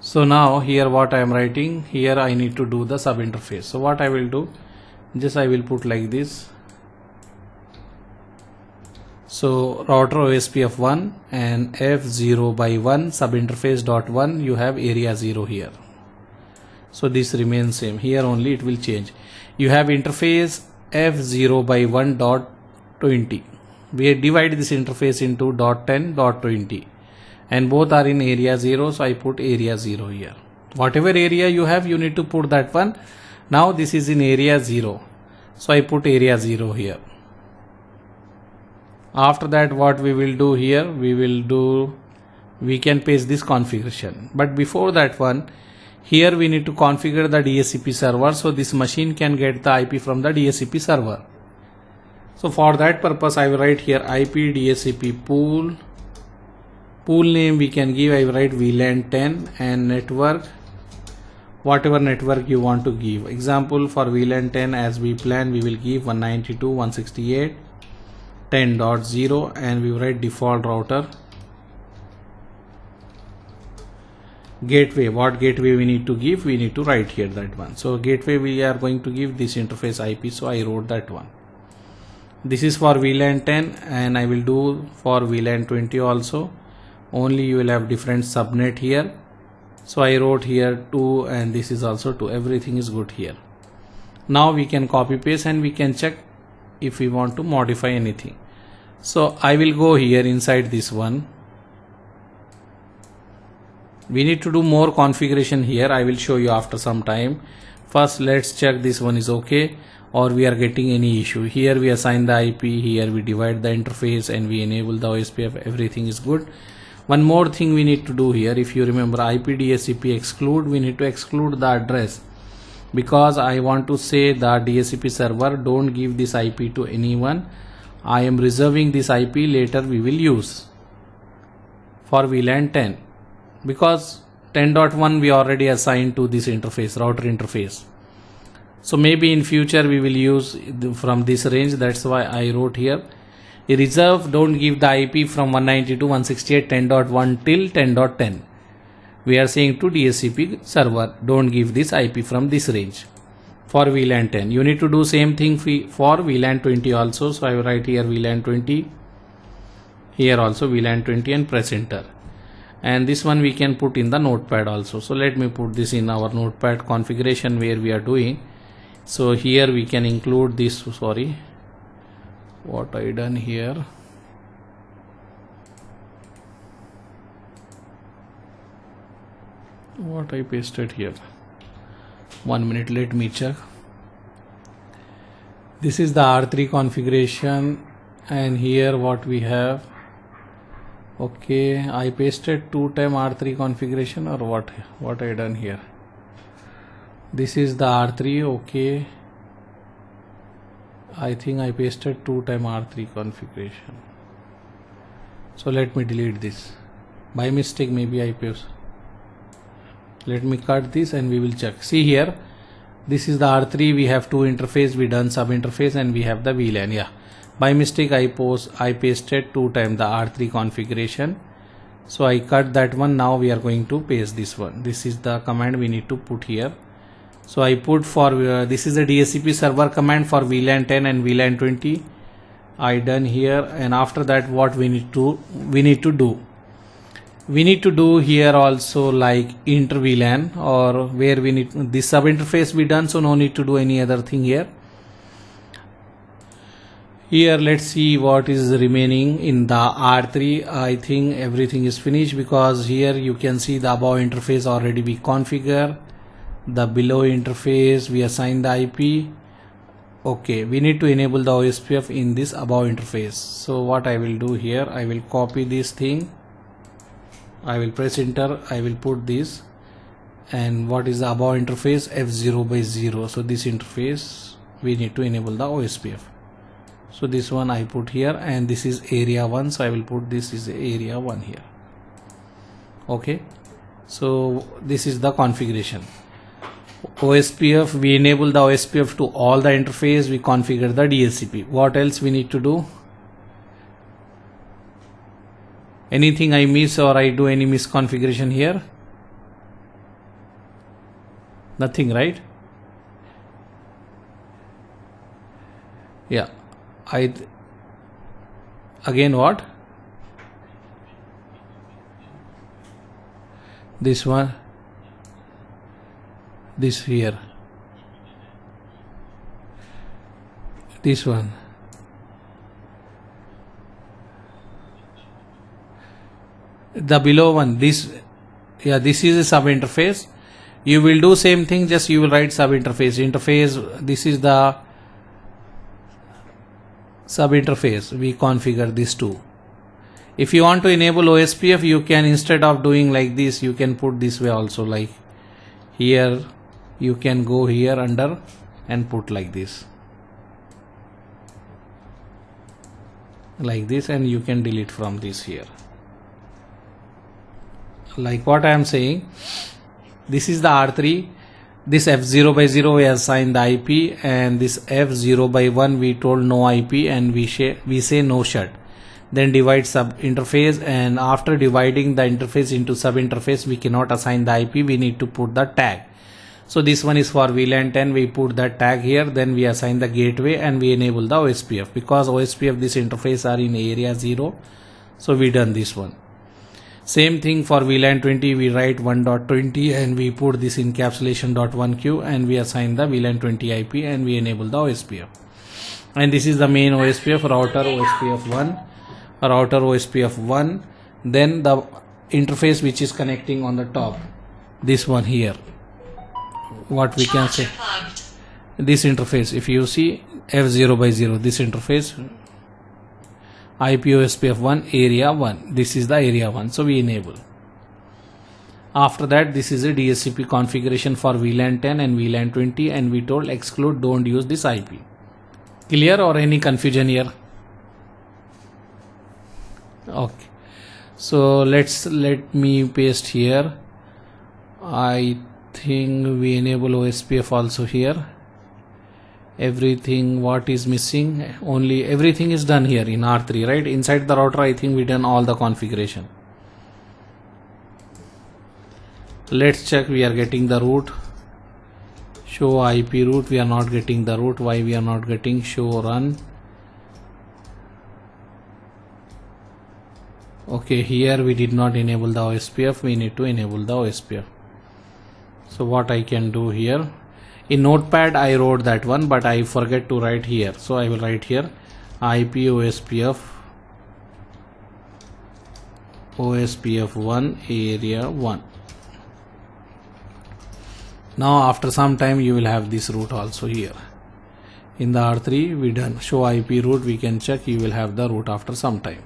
So now here what I am writing, here I need to do the sub interface. So what I will do, just I will put like this. So router OSPF 1 and F0 by 1 sub interface dot 1, you have area 0 here. So this remains same. Here only it will change. You have interface F0 by 1 dot 20. We divide this interface into dot 10 dot 20 and both are in area 0. So I put area 0 here. Whatever area you have, you need to put that one. Now this is in area 0. So I put area 0 here. After that, what we will do here, we can paste this configuration. But before that one, here we need to configure the DHCP server. So this machine can get the IP from the DHCP server. So for that purpose, I will write here IP DHCP pool. Pool name we can give, I will write VLAN 10 and network, whatever network you want to give. Example, for VLAN 10 as we plan, we will give 192.168.10.0 and we will write default router. Gateway, what gateway we need to give, we need to write here that one. So gateway we are going to give this interface IP, so I wrote that one. This is for VLAN 10 and I will do for VLAN 20 also. Only you will have different subnet here. So I wrote here 2 and this is also 2. Everything is good here. Now we can copy paste and we can check if we want to modify anything. So I will go here inside this one. We need to do more configuration here. I will show you after some time. First let's check this one is okay or we are getting any issue. Here we assign the IP, here we divide the interface and we enable the OSPF. Everything is good. One more thing we need to do here, if you remember IP DHCP exclude, we need to exclude the address because I want to say the DHCP server don't give this IP to anyone. I am reserving this IP, later we will use for VLAN 10 because 10.1 we already assigned to this interface, router interface. So maybe in future we will use from this range. That's why I wrote here reserve, don't give the IP from 192.168.10.1 till 10.10. We are saying to DHCP server, don't give this IP from this range for VLAN 10. You need to do same thing for VLAN 20 also. So I will write here VLAN 20, here also VLAN 20 and press enter. And this one we can put in the notepad also. So let me put this in our notepad configuration where we are doing. So here we can include this, sorry, what I done here. What I pasted here. 1 minute, let me check. This is the R3 configuration and here what we have. Okay, I pasted 2 times R3 configuration or what I done here. This is the R3, okay. I think I pasted 2 times R3 configuration. So let me delete this. By mistake maybe I paste. Let me cut this and we will check. See here, this is the R3, we have 2 interface, we done sub interface and we have the VLAN. Yeah, by mistake I pasted 2 times the R3 configuration. So I cut that one. Now we are going to paste this one. This is the command we need to put here. So I put for this is the DHCP server command for VLAN 10 and VLAN 20. I done here, and after that what we need to do. We need to do here also like inter VLAN, or where we need this sub interface we done, so no need to do any other thing here. Here let's see what is remaining in the R3. I think everything is finished because here you can see the above interface already we configure. The below interface we assign the IP. Okay, we need to enable the OSPF in this above interface. So what I will do here, I will copy this thing, I will press enter, I will put this, and what is the above interface, F0 by 0. So this interface we need to enable the OSPF. So this one I put here, and this is area 1, so I will put this is area 1 here. Okay, so this is the configuration. OSPF, we enable the OSPF to all the interface, we configure the DHCP. What else we need to do? Anything I miss or I do any misconfiguration here? Nothing, right? Yeah. Again what? This one, this here, this one, the below one, this, yeah, this is a sub interface. You will do same thing, just you will write sub interface. This is the sub interface. We configure this too. If you want to enable OSPF, you can, instead of doing like this, you can put this way also, like here you can go here under and put like this, and you can delete from this here. Like what I am saying, this is the R3, this F0 by 0 we assign the IP, and this F0 by 1 we told no IP, and we say no shut. Then divide sub interface, and after dividing the interface into sub interface, we cannot assign the IP, we need to put the tag. So this one is for VLAN 10, we put that tag here, then we assign the gateway and we enable the OSPF. Because OSPF this interface are in area 0, so we done this one. Same thing for VLAN 20, we write 1.20 and we put this encapsulation.1q and we assign the VLAN 20 IP and we enable the OSPF. And this is the main OSPF, router OSPF 1, then the interface which is connecting on the top, this one here, what we can say, this interface, if you see F0 by 0, this interface, IP OSPF 1 area 1, this is the area 1, so we enable. After that, this is a DSCP configuration for VLAN 10 and VLAN 20, and we told exclude, don't use this IP. Clear or any confusion here? Okay, so let me paste here. I think we enable OSPF also here. Everything what is missing, only everything is done here in R3, right? Inside the router I think we done all the configuration. Let's check we are getting the root. Show IP root, we are not getting the root. Why we are not getting? Show run. Okay, here we did not enable the OSPF, we need to enable the OSPF. So what I can do here, in notepad I wrote that one, but I forget to write here, so I will write here IP OSPF 1 area 1. Now after some time you will have this root also here. In the R3 we done show IP root, we can check, you will have the root after some time.